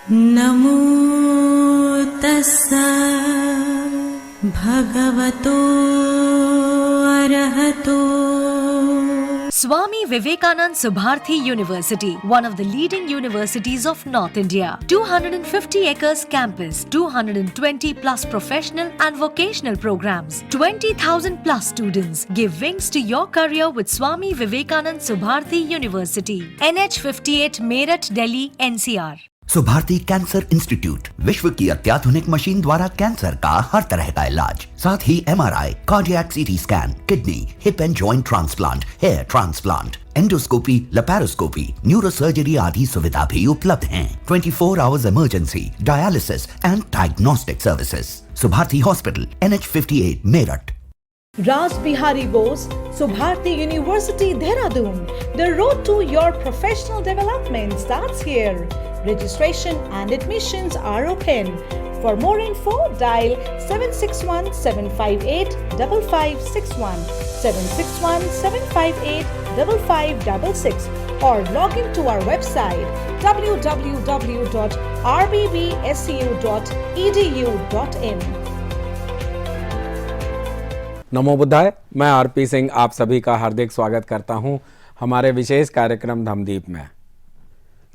नमो तस्सा भगवतो अरहतो Swami Vivekanand Subharti University, one of the leading universities of North India. 250 acres campus, 220 plus professional and vocational programs, 20,000 plus students. Give wings to your career with Swami Vivekanand Subharti University. NH 58 Meerut, Delhi, NCR. Subharti cancer institute विश्व की अत्याधुनिक machine द्वारा cancer का हर तरह का इलाज, साथ ही MRI, cardiac CT scan, kidney, hip and joint transplant, hair transplant, endoscopy, laparoscopy, neurosurgery आदि सुविधा भी उपलब्ध हैं। 24 hours emergency, dialysis and diagnostic services. Subharti hospital, NH 58 Meerut. Raj Bihari Bose, Subharti University, Dehradun. The road to your professional development starts here. Registration and admissions are open. For more info, dial 761-758-5561, 761-758-5566 or log into our website www.rbbsu.edu.in. नमो बुद्धाय। मैं RP Singh आप सभी का हार्दिक स्वागत करता हूं हमारे विशेष कार्यक्रम धम्मदीप में।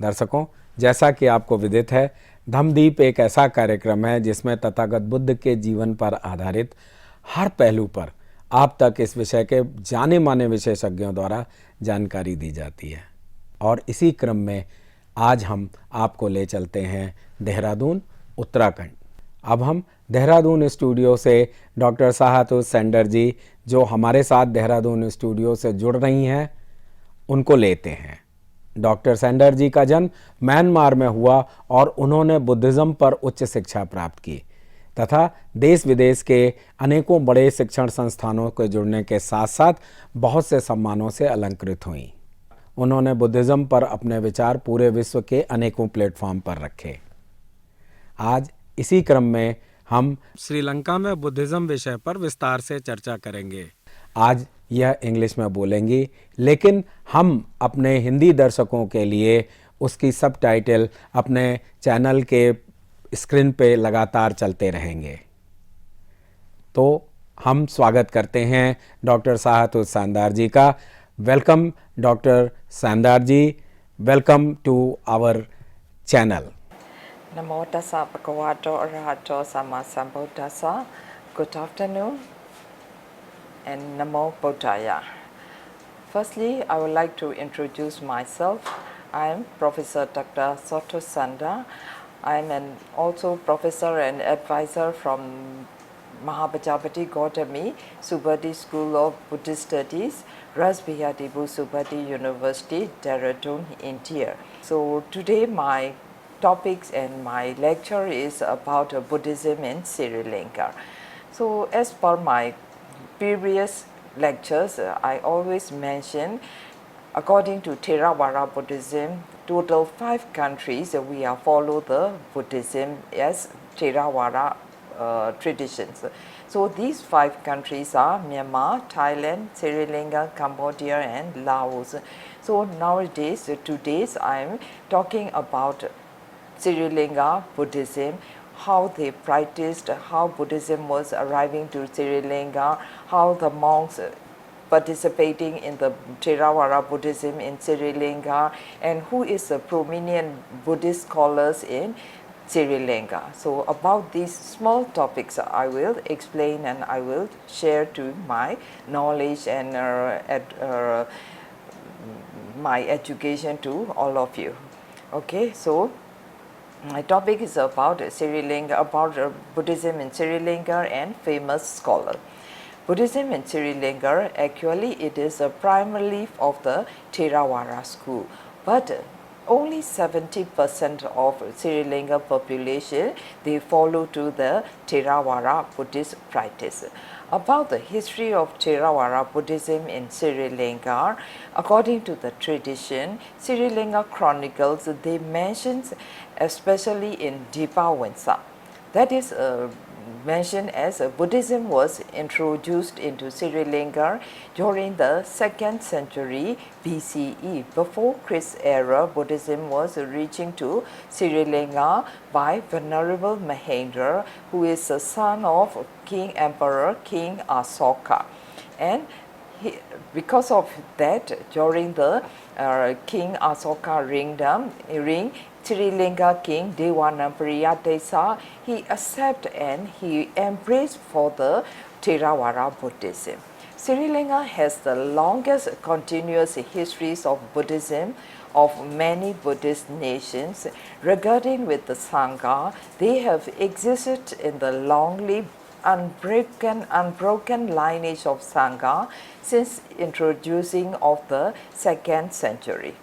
दर्शकों, जैसा कि आपको विदित है, धम्मदीप एक ऐसा कार्यक्रम है जिसमें तथागत बुद्ध के जीवन पर आधारित हर पहलू पर आप तक इस विषय के जाने माने विशेषज्ञों द्वारा जानकारी दी जाती है। और इसी क्रम में आज हम आपको ले चलते हैं देहरादून, उत्तराखंड। अब हम देहरादून स्टूडियो से डॉक्टर साहतुर सेंडर जी, जो हमारे साथ देहरादून स्टूडियो से जुड़ रही हैं, उनको लेते हैं। डॉक्टर सेंडर जी का जन्म म्यांमार में हुआ और उन्होंने बुद्धिज़्म पर उच्च शिक्षा प्राप्त की तथा देश विदेश के अनेकों बड़े शिक्षण संस्थानों के जुड़ने के साथ साथ बहुत से सम्मानों से अलंकृत हुई। उन्होंने बुद्धिज़्म पर अपने विचार पूरे विश्व के अनेकों प्लेटफॉर्म पर रखे। आज इसी क्रम में हम श्रीलंका में बुद्धिज़्म विषय पर विस्तार से चर्चा करेंगे। आज यह इंग्लिश में बोलेंगी, लेकिन हम अपने हिंदी दर्शकों के लिए उसकी सबटाइटल अपने चैनल के स्क्रीन पे लगातार चलते रहेंगे। तो हम स्वागत करते हैं डॉक्टर साहतुर सेंडर जी का। वेलकम डॉक्टर सेंडर जी, welcome to our channel. Namo tassa bhagavato arahato samma sambuddhassa. Good afternoon and Namo Buddhaya. Firstly, I would like to introduce myself. I am Professor Dr. Sato Sanda. I am also professor and advisor from Mahapajapati Gautami Subharti School of Buddhist Studies, Raj Bihari Bose Subharti University, Dehradun, India. So today my topics and my lecture is about Buddhism in Sri Lanka. So as per my previous lectures, I always mention, according to Theravada Buddhism, total 5 countries we are follow the Buddhism as Theravada traditions. So these 5 countries are Myanmar, Thailand, Sri Lanka, Cambodia and Laos. So nowadays, today I am talking about Sri Lanka Buddhism, how they practiced, how Buddhism was arriving to Sri Lanka, how the monks participating in the Theravada Buddhism in Sri Lanka, and who is the prominent Buddhist scholars in Sri Lanka. So about these small topics I will explain and I will share to my knowledge and my education to all of you. Okay, so my topic is about Sri Lanka, about Buddhism in Sri Lanka and famous scholar. Buddhism in Sri Lanka, actually it is a primary of the Theravada school, but only 70% of Sri Lanka population, they follow to the Theravada Buddhist practice. About the history of Theravada Buddhism in Sri Lanka, according to the tradition, Sri Lanka chronicles, they mention especially in Dipawansa. That is mentioned as Buddhism was introduced into Sri Lanka during the 2nd century BCE. Before Christ's era, Buddhism was reaching to Sri Lanka by Venerable Mahendra, who is the son of King Emperor King Asoka. And because of that, during the King Asoka reign, Sri Lanka King Dewanapariya he accepted and he embraced for the Theravada Buddhism. Sri Lanka has the longest continuous histories of Buddhism of many Buddhist nations. Regarding with the Sangha, they have existed in the longly unbroken lineage of Sangha since introducing of the 2nd century.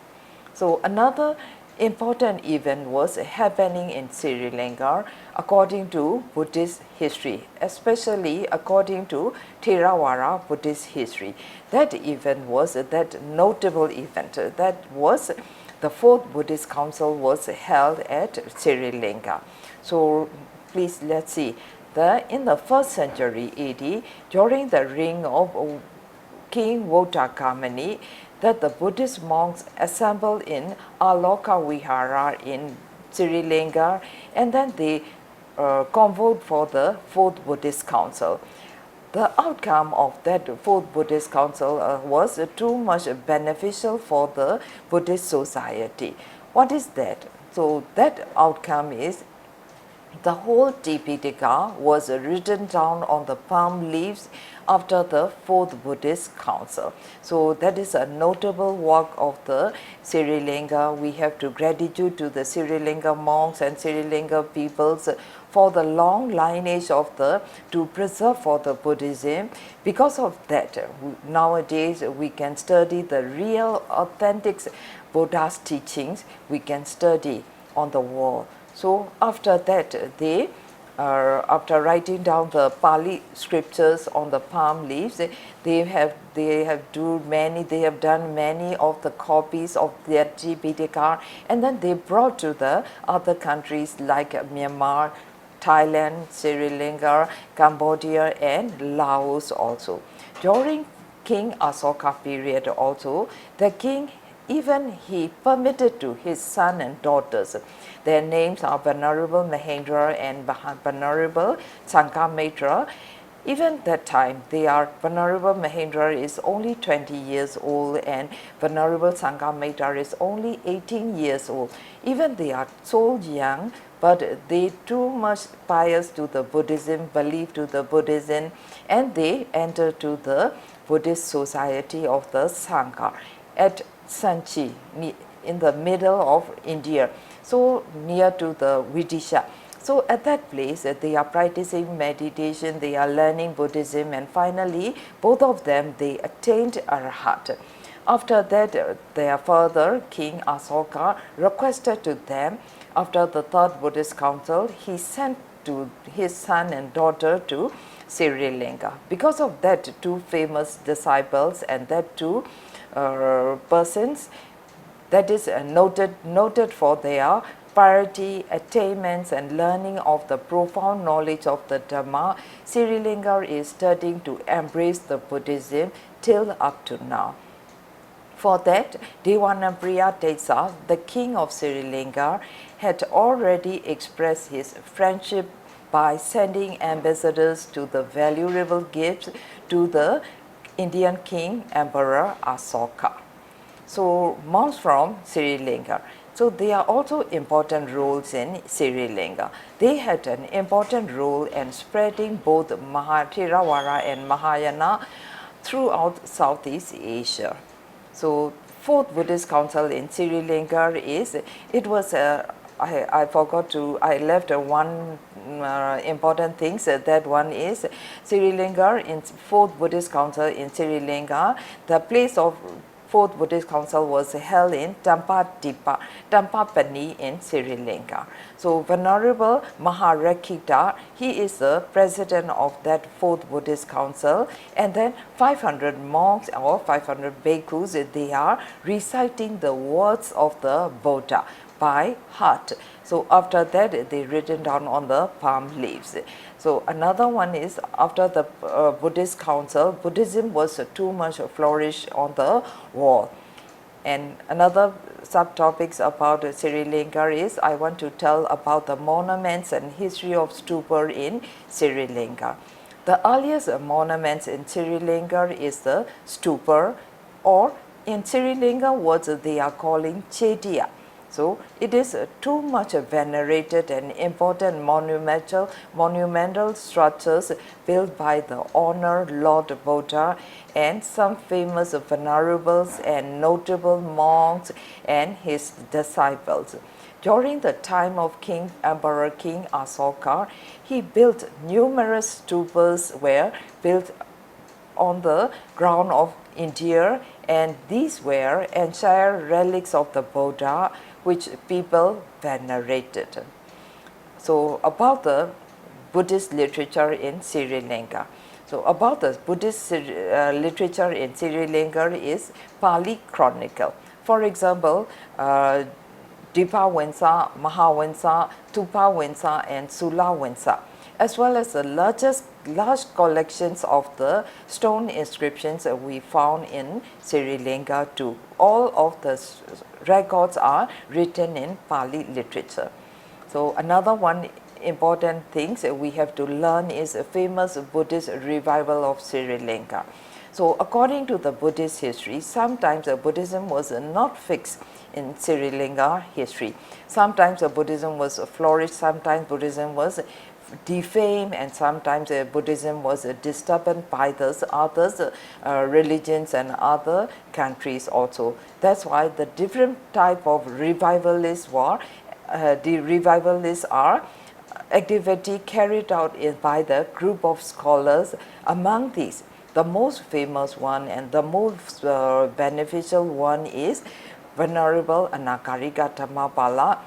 So another important event was happening in Sri Lanka according to Buddhist history, especially according to Theravada Buddhist history. That event was that notable event. That was the 4th Buddhist Council was held at Sri Lanka. So please let's see. In the 1st century AD, during the reign of King Votakamani, that the Buddhist monks assembled in Aloka Vihara in Sri Lanka, and then they convoked for the 4th Buddhist Council. The outcome of that 4th Buddhist Council was too much beneficial for the Buddhist society. What is that? So that outcome is the whole Tipitaka was written down on the palm leaves after the 4th Buddhist Council. So that is a notable work of the Sri Lanka. We have to gratitude to the Sri Lanka monks and Sri Lanka peoples for the long lineage of to preserve for the Buddhism. Because of that, nowadays we can study the real authentic Buddha's teachings. We can study on the wall. So after that, they after writing down the Pali scriptures on the palm leaves, they have done many of the copies of their Tipitaka, and then they brought to the other countries like Myanmar, Thailand, Sri Lanka, Cambodia, and Laos also. During King Asoka period also, the king he permitted to his son and daughters. Their names are Venerable Mahendra and Venerable Sanghamitra. Even that time, Venerable Mahendra is only 20 years old and Venerable Sanghamitra is only 18 years old. Even they are so young, but they too much pious to the Buddhism, believe to the Buddhism, and they enter to the Buddhist society of the Sangha at Sanchi, in the middle of India, so near to the Vidisha. So at that place, they are practicing meditation, they are learning Buddhism, and finally, both of them, they attained Arhat. After that, their father, King Asoka, requested to them, after the 3rd Buddhist Council, he sent to his son and daughter to Sri Lanka. Because of that, 2 famous disciples and that 2 persons that is noted for their piety, attainments, and learning of the profound knowledge of the Dhamma. Sri Lanka is studying to embrace the Buddhism till up to now. For that, Dewanapariya, the king of Sri Lanka, had already expressed his friendship by sending ambassadors to the valuable gifts to the Indian King Emperor Asoka. So monks from Sri Lanka. So they are also important roles in Sri Lanka. They had an important role in spreading both Theravada and Mahayana throughout Southeast Asia. So 4th Buddhist Council in Sri Lanka I left one important thing. That one is Sri Lanka in 4th Buddhist Council in Sri Lanka. The place of 4th Buddhist Council was held in Tampapani in Sri Lanka. So Venerable Maharakita, he is the president of that 4th Buddhist Council, and then 500 monks or 500 bhikkhus, they are reciting the words of the Buddha by heart. So after that, they written down on the palm leaves. So another one is after the Buddhist council, Buddhism was too much flourished on the wall. And another subtopics about Sri Lanka is I want to tell about the monuments and history of stupa in Sri Lanka. The earliest monuments in Sri Lanka is the stupa, or in Sri Lanka what they are calling chetiya. So it is too much venerated and important monumental structures built by the honored Lord Buddha and some famous venerables and notable monks and his disciples. During the time of Emperor King Asoka, he built numerous stupas were built on the ground of India, and these were entire relics of the Buddha which people venerated. So about the Buddhist literature in Sri Lanka. So about the Buddhist literature in Sri Lanka is Pali Chronicle. For example, Dipawensa, Mahawensa, Tupawensa and Sulawensa, as well as the large collections of the stone inscriptions that we found in Sri Lanka too. All of the records are written in Pali literature. So another one important things that we have to learn is a famous Buddhist revival of Sri Lanka. So according to the Buddhist history, sometimes Buddhism was not fixed in Sri Lanka history. Sometimes Buddhism was flourished, sometimes Buddhism was defamed, and sometimes Buddhism was disturbed by those others religions and other countries also. That's why the different type of revivalists were the revivalists are activity carried out by the group of scholars. Among these, the most famous one and the most beneficial one is Venerable Anagarika Dhammapala.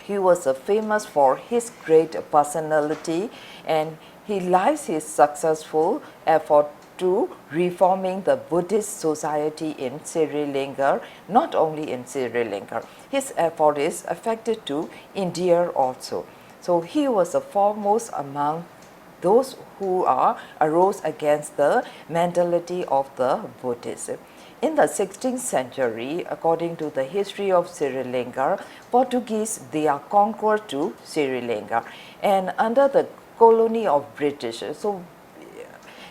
He was famous for his great personality, and he lies his successful effort to reforming the Buddhist society in Sri Lanka, not only in Sri Lanka. His effort is affected to India also. So he was the foremost among those who arose against the mentality of the Buddhism. In the 16th century, according to the history of Sri Lanka, Portuguese, they are conquered to Sri Lanka, and under the colony of British. So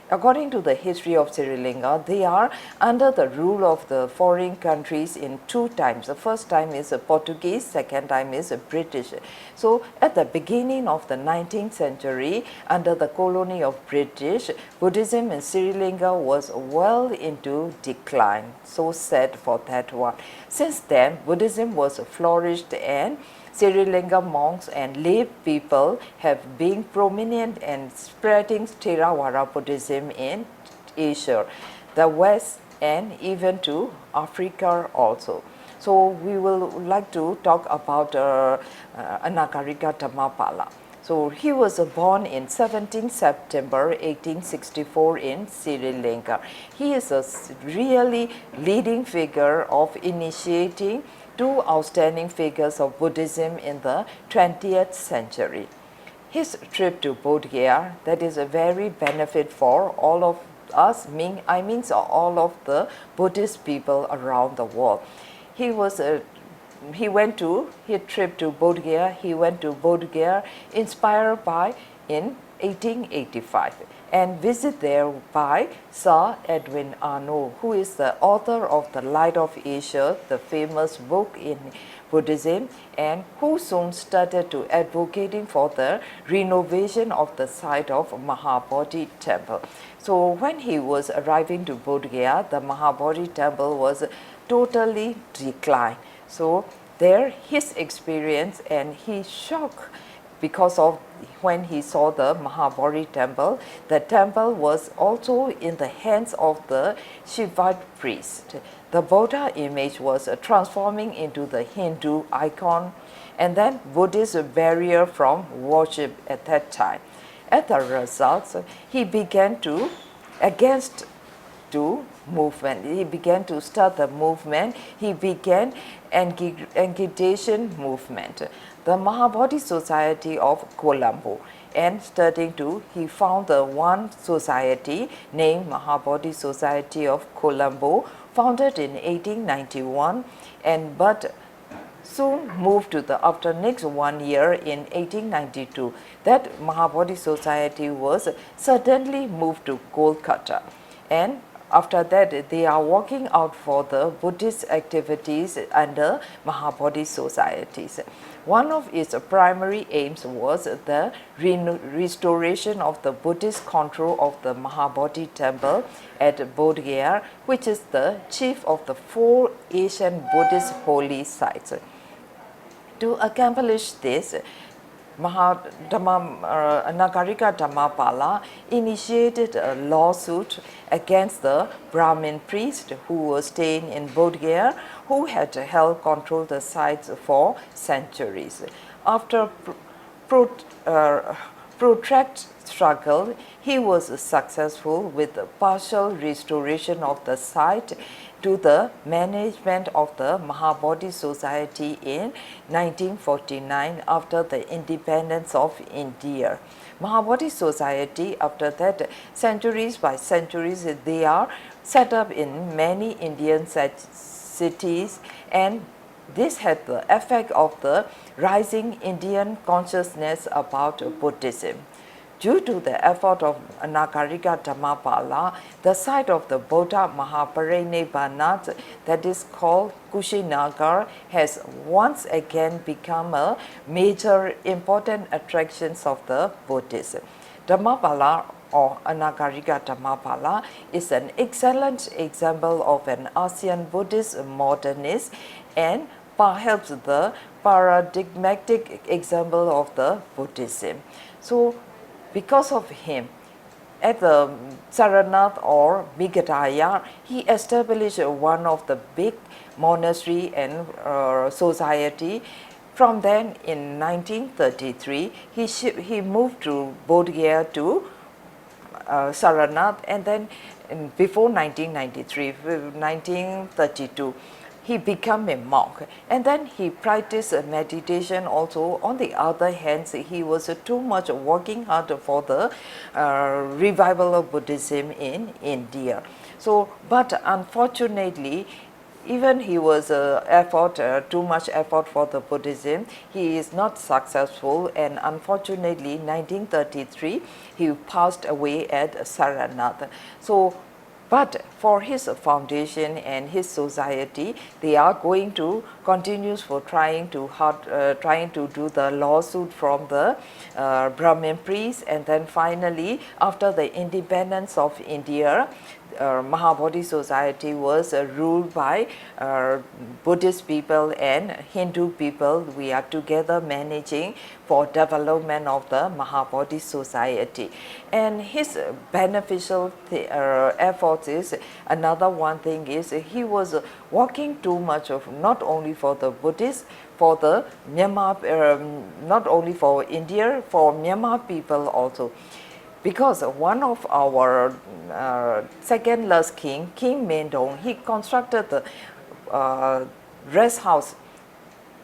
according to the history of Sri Lanka, they are under the rule of the foreign countries in two times. The first time is Portuguese, second time is British. So at the beginning of the 19th century, under the colony of British, Buddhism in Sri Lanka was well into decline. So sad for that one. Since then, Buddhism was flourished, and Sri Lanka monks and lay people have been prominent and spreading Theravada Buddhism in Asia, the West, and even to Africa also. So we will like to talk about Anagarika Dhammapala. So he was born in 17 September 1864 in Sri Lanka. He is a really leading figure of initiating two outstanding figures of Buddhism in the 20th century. His trip to Bodh Gaya, that is a very benefit for all of us, I mean all of the Buddhist people around the world. He went to his trip to Bodh Gaya. He went to Bodh Gaya inspired by in 1885 and visit there by Sir Edwin Arnold, who is the author of The Light of Asia, the famous book in Buddhism, and who soon started to advocating for the renovation of the site of Mahabodhi temple. So when he was arriving to Bodh Gaya, the Mahabodhi temple was totally declined. So there his experience, and he shocked because of when he saw the Mahabodhi temple. The temple was also in the hands of the Shivite priest. The Buddha image was transforming into the Hindu icon, and then Buddhist barrier from worship at that time. As a result, he began to movement. He began to start the movement. He began agitation movement, the Mahabodhi Society of Colombo. And starting to, he found the one society named Mahabodhi Society of Colombo, founded in 1891, and but soon moved to the after next 1 year in 1892. That Mahabodhi Society was suddenly moved to Kolkata, and after that they are working out for the Buddhist activities under Mahabodhi societies. One of its primary aims was the restoration of the Buddhist control of the Mahabodhi temple at Bodh Gaya, which is the chief of the 4 Asian Buddhist holy sites. To accomplish this, Nagarika Dhammapala initiated a lawsuit against the Brahmin priest who was staying in Bodh Gaya, who had held control the sites for centuries. After protracted struggle, he was successful with the partial restoration of the site to the management of the Mahabodhi Society in 1949 after the independence of India. Mahabodhi Society, after that, centuries by centuries, they are set up in many Indian cities, and this had the effect of the rising Indian consciousness about Buddhism. Due to the effort of Nagarika Dhammapala, the site of the Buddha Mahaparinibbana, that is called Kushinagar, has once again become a major important attractions of the Buddhism. Dhammapala or Nagarika Dhammapala is an excellent example of an ASEAN Buddhist modernist and perhaps the paradigmatic example of the Buddhism. So, because of him, at the Saranath or Bigataya, he established one of the big monastery and society. From then, in 1933, he moved to Bodh Gaya to Saranath, and then before 1932, he became a monk, and then he practiced meditation also. On the other hand, he was too much working hard for the revival of Buddhism in India. So, but unfortunately, even he was too much effort for the Buddhism, he is not successful, and unfortunately, 1933, he passed away at Saranath. So, but for his foundation and his society, they are going to continue for trying to do the lawsuit from the Brahmin priests, and then finally, after the independence of India, Mahabodhi Society was ruled by Buddhist people and Hindu people. We are together managing for development of the Mahabodhi Society. And his beneficial efforts is, another one thing is, he was working too much of not only for the Buddhists, for the Myanmar, not only for India, for Myanmar people also. Because one of our second last king, King Mendong, he constructed the rest house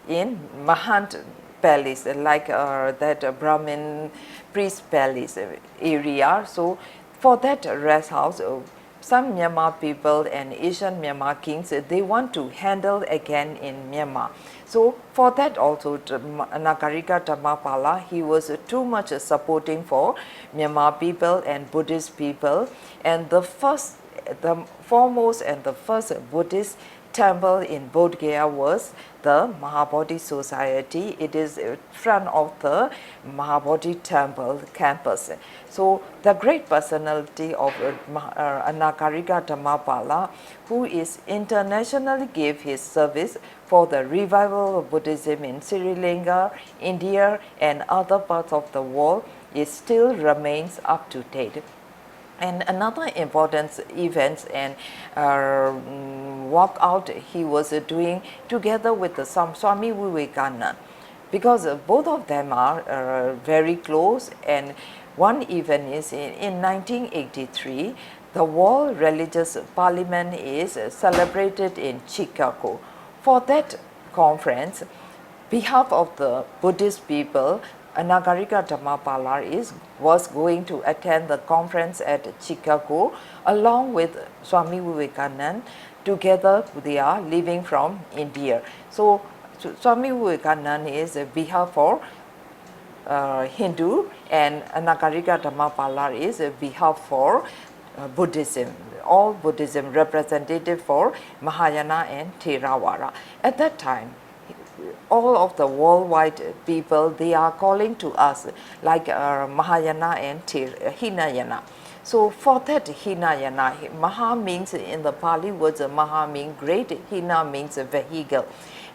in Mahant Palace, like that Brahmin priest palace area. So for that rest house, some Myanmar people and Asian Myanmar kings, they want to handle again in Myanmar. So for that also, Nagarika Dhammapala, he was too much supporting for Myanmar people and Buddhist people. And the foremost and the first Buddhist temple in Bodh Gaya was the Mahabodhi Society. It is in front of the Mahabodhi temple campus. So the great personality of Nagarika Dhammapala, who is internationally gave his service for the revival of Buddhism in Sri Lanka, India, and other parts of the world, it still remains up to date. And another important event and walkout he was doing together with the Swami Vivekananda, because both of them are very close. And one event is in 1983, the World Religious Parliament is celebrated in Chicago. For that conference, behalf of the Buddhist people, Anagarika Dhammapala was going to attend the conference at Chicago along with Swami Vivekananda. Together they are leaving from India. So Swami Vivekananda is a behalf for Hindu and Anagarika Dhammapala is a behalf for Buddhism. All Buddhism representative for Mahayana and Theravada. At that time, all of the worldwide people, they are calling to us like Mahayana and Hinayana. So for that Hinayana, Maha means in the Pali words, Maha means great, Hina means a vehicle.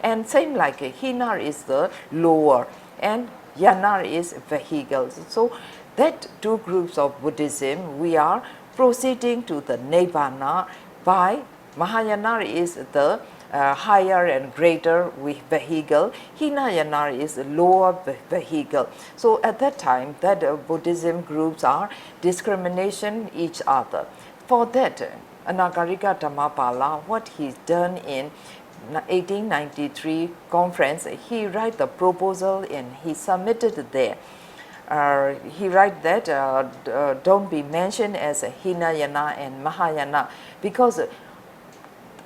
And same like Hina is the lower and Yana is vehicles. So that two groups of Buddhism, we are proceeding to the Nibbana by Mahayana is the higher and greater vehicle, Hinayana is lower vehicle. So at that time, that Buddhism groups are discrimination each other. For that, Anagarika Dhammapala, what he's done in 1893 conference, he write the proposal and he submitted there. He write that don't be mentioned as Hinayana and Mahayana because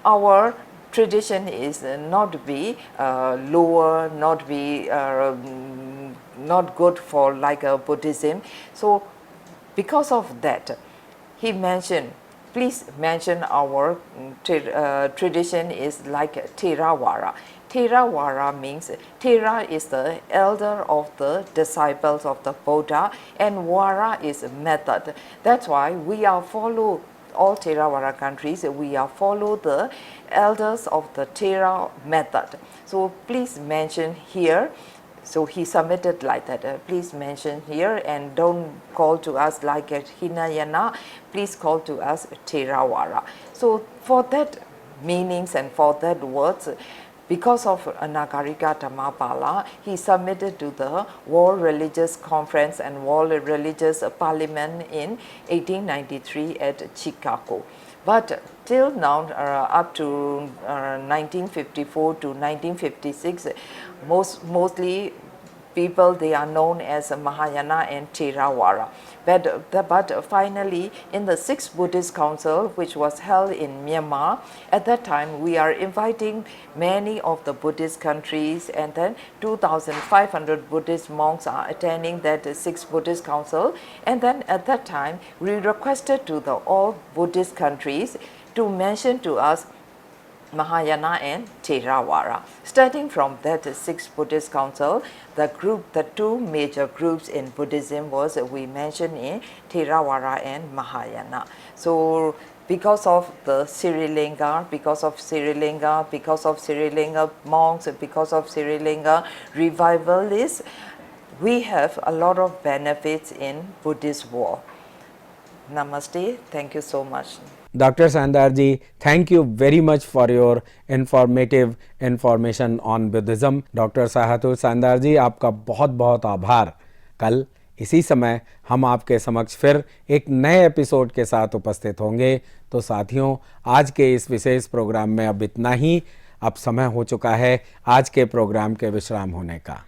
our tradition is not be lower, not be not good for like a Buddhism. So because of that, he mentioned, please mention our tradition is like Theravada. Theravada means Thera is the elder of the disciples of the Buddha and Vara is method. That's why we are follow all Theravada countries, we are follow the elders of the Thera method. So please mention here. So he submitted like that, please mention here and don't call to us like a Hinayana, please call to us Theravada. So for that meanings and for that words, because of Anagarika Dhammapala, he submitted to the World Religious Conference and World Religious Parliament in 1893 at Chicago. But till now, up to 1954 to 1956, mostly people, they are known as Mahayana and Theravada. But finally, in the 6th Buddhist Council, which was held in Myanmar, at that time, we are inviting many of the Buddhist countries, and then 2,500 Buddhist monks are attending that 6th Buddhist Council. And then at that time, we requested to the all Buddhist countries to mention to us Mahayana and Theravada. Starting from that 6th Buddhist Council, the two major groups in Buddhism was we mentioned in Theravada and Mahayana. So because of the Sri Lanka, because of Sri Lanka monks, because of Sri Lanka revivalists, we have a lot of benefits in Buddhist world. Namaste. Thank you so much. Dr. Sandar ji, thank you very much for your informative information on Buddhism. Dr. Sahatul Sandar ji, आपका बहुत बहुत आभार। कल इसी समय हम आपके समक्ष फिर एक नए एपिसोड के साथ उपस्थित होंगे। तो साथियों, आज के इस विशेष प्रोग्राम में अब इतना ही। अब समय हो चुका है आज के प्रोग्राम के विश्राम होने का,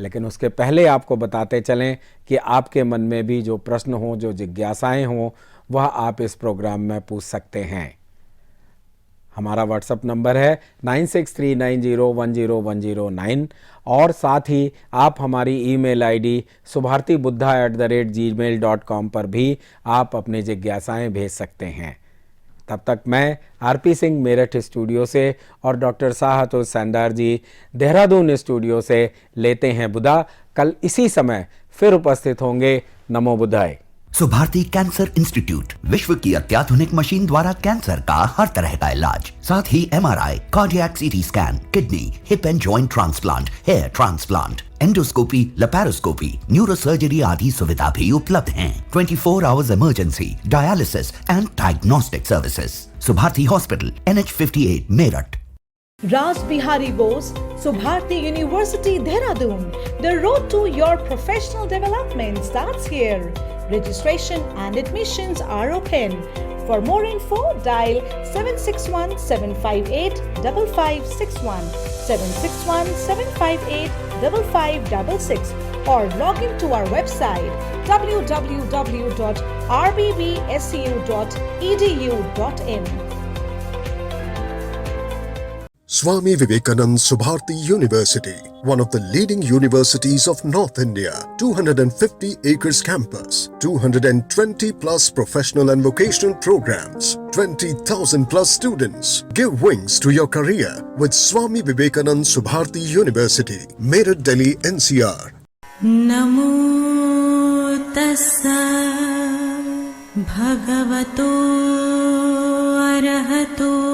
लेकिन उसके पहले आपको बताते चलें कि आपके मन में भी जो प्रश्न हो, जो जिज्ञासाएं हों, वह आप इस प्रोग्राम में पूछ सकते हैं। हमारा व्हाट्सएप नंबर है 9639010109 और साथ ही आप हमारी ईमेल आईडी subhartibuddha@gmail.com पर भी आप अपनी जिज्ञासाएं भेज सकते हैं। तब तक मैं आरपी सिंह मेरठ स्टूडियो से और डॉक्टर साहतुल संदार जी देहरादून स्टूडियो से लेते हैं विदा। कल इसी समय फिर उपस्थित होंगे। नमो बुद्धाय। सुभारती कैंसर इंस्टीट्यूट, विश्व की अत्याधुनिक मशीन द्वारा कैंसर का हर तरह का इलाज, साथ ही MRI, cardiac CT scan, kidney, hip and joint transplant, hair transplant, endoscopy, laparoscopy, neurosurgery आदि सुविधा भी उपलब्ध हैं। 24 hours emergency, dialysis and diagnostic services. Subharti hospital, NH58 Meerut. Raj Bihari Bose, Subharti University, Dehradun. The road to your professional development starts here. Registration and admissions are open. For more info, dial 761 758 5561. 761-758-5566 or log in to our website www.rbbsu.edu.in. Swami Vivekananda Subharti University, one of the leading universities of North India, 250 acres campus, 220 plus professional and vocational programs, 20,000 plus students. Give wings to your career with Swami Vivekananda Subharti University, Meerut, Delhi, NCR. नमो तस्सा भगवतो अरहतो